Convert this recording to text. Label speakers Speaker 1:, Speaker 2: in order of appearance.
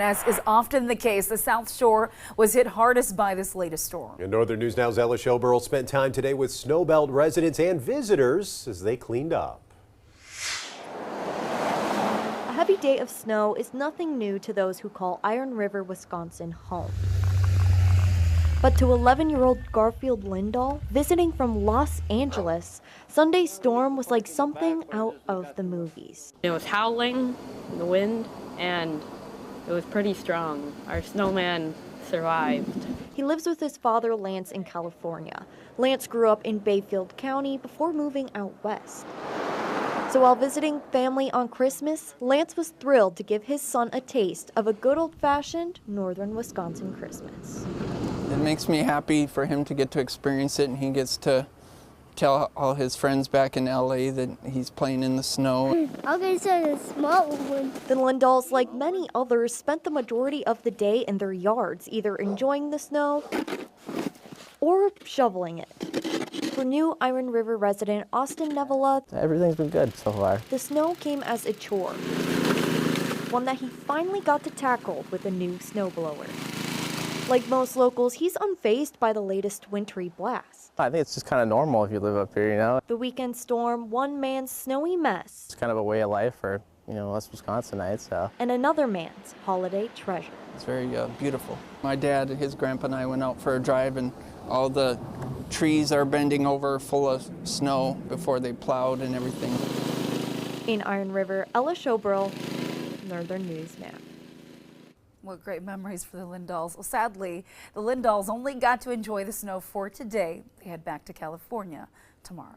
Speaker 1: As is often the case, the South Shore was hit hardest by this latest storm.
Speaker 2: In Northern News Now's Ella Schoberl spent time today with Snowbelt residents and visitors as they cleaned up.
Speaker 3: A heavy day of snow is nothing new to those who call Iron River, Wisconsin home. But to 11-year-old Garfield Lindahl, visiting from Los Angeles, Sunday's storm was like something out of the movies.
Speaker 4: It was howling, the wind, and it was pretty strong. Our snowman survived.
Speaker 3: He lives with his father, Lance, in California. Lance grew up in Bayfield County before moving out west. So while visiting family on Christmas, Lance was thrilled to give his son a taste of a good old-fashioned northern Wisconsin Christmas.
Speaker 5: It makes me happy for him to get to experience it, and he gets to tell all his friends back in LA that he's playing in the snow.
Speaker 6: I'll get a small one.
Speaker 3: The Lindahls, like many others, spent the majority of the day in their yards, either enjoying the snow or shoveling it. For new Iron River resident Austin Nevela,
Speaker 7: everything's been good so far.
Speaker 3: The snow came as a chore, one that he finally got to tackle with a new snowblower. Like most locals, he's unfazed by the latest wintry blast.
Speaker 7: I think it's just kind of normal if you live up here, you know.
Speaker 3: The weekend storm, one man's snowy mess.
Speaker 7: It's kind of a way of life for, us Wisconsinites, so.
Speaker 3: And another man's holiday treasure.
Speaker 5: It's very beautiful. My dad, his grandpa, and I went out for a drive, and all the trees are bending over full of snow before they plowed and everything.
Speaker 3: In Iron River, Ella Schoberl, Northern News Now.
Speaker 1: What great memories for the Lindahls. Well, sadly, the Lindahls only got to enjoy the snow for today. They head back to California tomorrow.